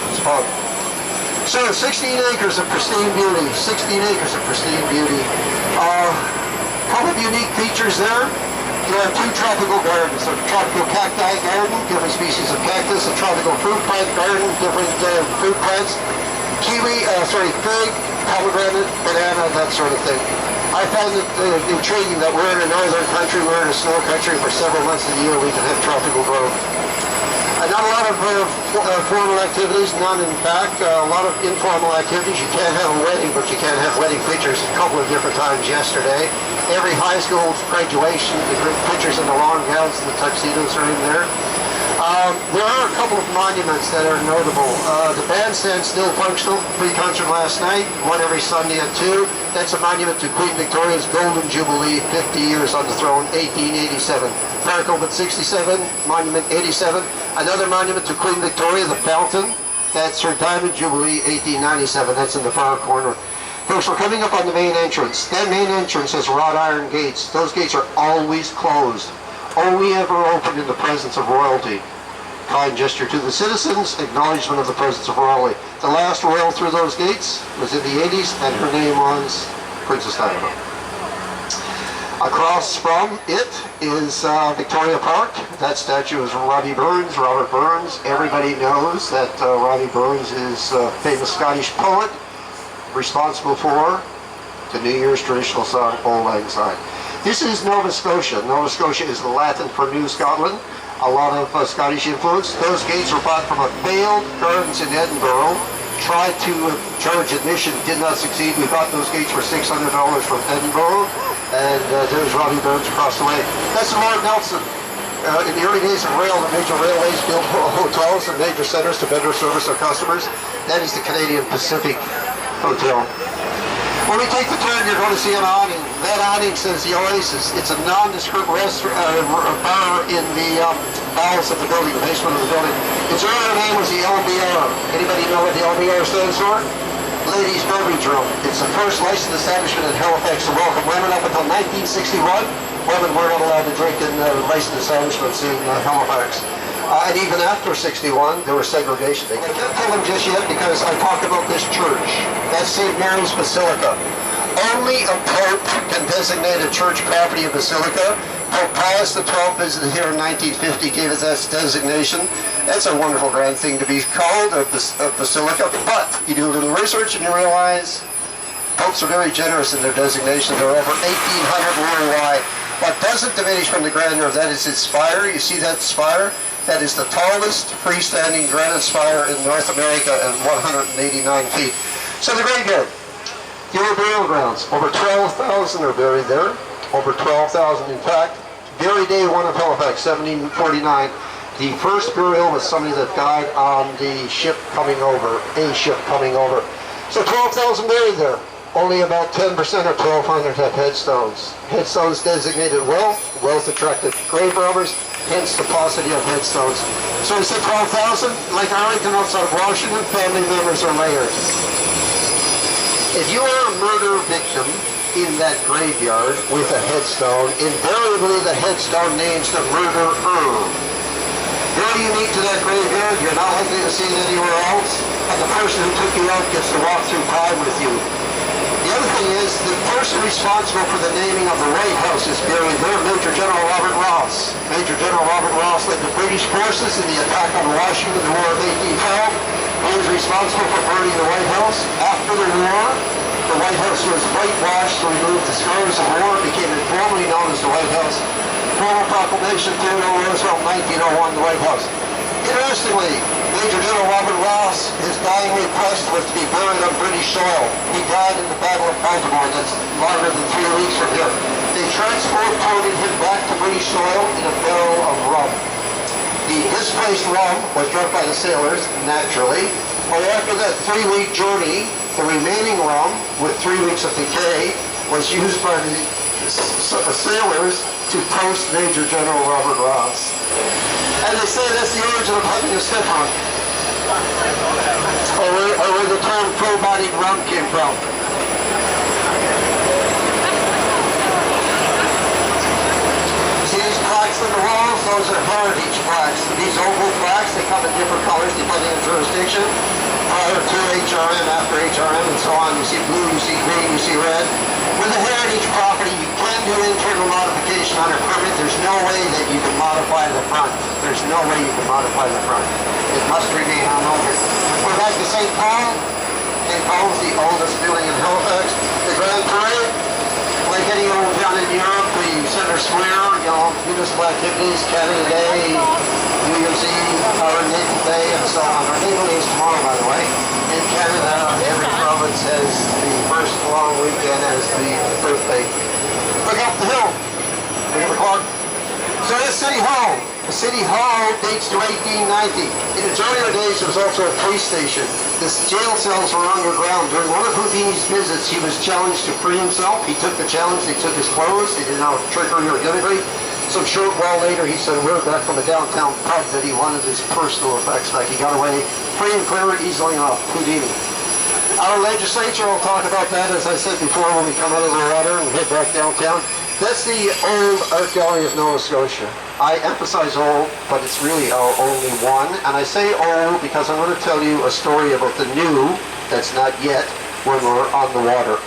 Gardens Pub. So 16 acres of pristine beauty, 16 acres of pristine beauty. Couple of unique features there. There are two tropical gardens, a tropical cacti garden, different species of cactus, a tropical fruit plant garden, different fruit plants, fig, pomegranate, banana, that sort of thing. I find it intriguing that we're in a northern country, we're in a snow country, for several months of the year we can have tropical growth. Not a lot of formal activities, none in fact. A lot of informal activities. You can't have a wedding, but you can have wedding pictures a couple of different times yesterday. Every high school graduation, the pictures in the long gowns and the tuxedos are in there. There are a couple of monuments that are notable. The bandstand still functional, pre-concert last night, one every Sunday at 2. That's a monument to Queen Victoria's Golden Jubilee, 50 years on the throne, 1887. Park opened 67, monument 87. Another monument to Queen Victoria, the fountain, that's her Diamond Jubilee, 1897. That's in the far corner. Folks, we're coming up on the main entrance. That main entrance has wrought iron gates. Those gates are always closed. Only ever open in the presence of royalty. Kind gesture to the citizens, acknowledgement of the presence of royalty. The last royal through those gates was in the 80s, and her name was Princess Diana. Across from it is Victoria Park. That statue is Robert Burns. Everybody knows that Robbie Burns is a famous Scottish poet, responsible for the New Year's traditional song, Auld Lang Syne. This is Nova Scotia. Nova Scotia is Latin for New Scotland. A lot of Scottish influence. Those gates were bought from a failed gardens in Edinburgh. Tried to charge admission, did not succeed. We bought those gates for $600 from Edinburgh. And there's Robbie Burns across the way. That's Lord Nelson. In the early days of rail, the major railways built hotels and major centers to better service their customers. That is the Canadian Pacific Hotel. When we take the turn, you're going to see an awning. That awning says the Oasis. It's a nondescript bar in the bowels of the building, the basement of the building. Its earlier name was the LBR. Anybody know what the LBR stands for? Ladies' Beverage Room. It's the first licensed establishment in Halifax to welcome women. Up until 1961, women were not allowed to drink in licensed establishments in Halifax. And even after 61, there was segregation. I can't tell them just yet because I talk about this church. That's St. Mary's Basilica. Only a pope can designate a church property of basilica. Pope Pius XII visited here in 1950, gave it that designation. That's a wonderful grand thing to be called a basilica. But you do a little research and you realize popes are very generous in their designation. They're over 1,800 worldwide. What doesn't diminish from the grandeur of that is its spire. You see that spire? That is the tallest freestanding granite spire in North America at 189 feet. So the graveyard, the old burial grounds, over 12,000 are buried there. Over 12,000 in fact. Very day one of Halifax, 1749. The first burial was somebody that died on the ship coming over, a ship coming over. So 12,000 buried there. Only about 10% or 1,200 have headstones. Headstones designated wealth, wealth attracted grave robbers, hence the paucity of headstones. So we said 12,000, like Arlington outside of Washington, family members are layered. If you are a murder victim in that graveyard with a headstone, invariably the headstone names the murderer. Very unique to that graveyard, you're not likely to see it anywhere else, and the person who took you out gets to walk through time with you. The other thing is, the person responsible for the naming of the White House is buried there, Major General Robert Ross. Major General Robert Ross led the British forces in the attack on Washington in the War of 1812. He was responsible for burning the White House. After the war, the White House was whitewashed to remove the scars of war. It became informally known as the White House. Formal proclamation, Theodore Roosevelt, 1901, the White House. Interestingly, Major General Robert Ross, his dying request was to be buried on British soil. He died in the Battle of Baltimore. That's longer than 3 weeks from here. They transported him back to British soil in a barrel of rum. The displaced rum was drunk by the sailors, naturally. But after that 3-week journey, the remaining rum, with 3 weeks of decay, was used by the sailors to toast Major General Robert Ross. And they say that's the origin of having a stiff hunt. Or where the term full-bodied rum came from. See these plaques plaques on the walls, those are heritage plaques. These oval plaques, they come in different colors depending on jurisdiction. Prior to HRM, after HRM, and so on. You see blue, you see green, you see red. With a heritage property, you can do internal modification on a permit. There's no way that you can modify the front. There's no way you can modify the front. It must remain on owner. We're back to St. Paul. St. Paul is the oldest building in Halifax. The Grand Parade, like any old town in Europe, the Center Square, you know, municipal activities, Canada Day, New Year's Eve, our Naval Day, and so on. Our Naval Day is tomorrow, by the way. In Canada, every province has the first long weekend as the birthday. Look up the hill. Look at the clock. So this City Hall. The City Hall dates to 1890. In its earlier days, it was also a police station. The jail cells were underground. During one of Houdini's visits, he was challenged to free himself. He took the challenge. They took his clothes. They did not trickery or gimmickry. Some short while later, he said word back from a downtown pub that he wanted his personal effects back. He got away free and clear, easily enough. Houdini. Our legislature, I'll talk about that, as I said before, when we come out of the water and head back downtown. That's the old art gallery of Nova Scotia. I emphasize old, but it's really only one. And I say old because I'm going to tell you a story about the new, that's not yet, when we're on the water.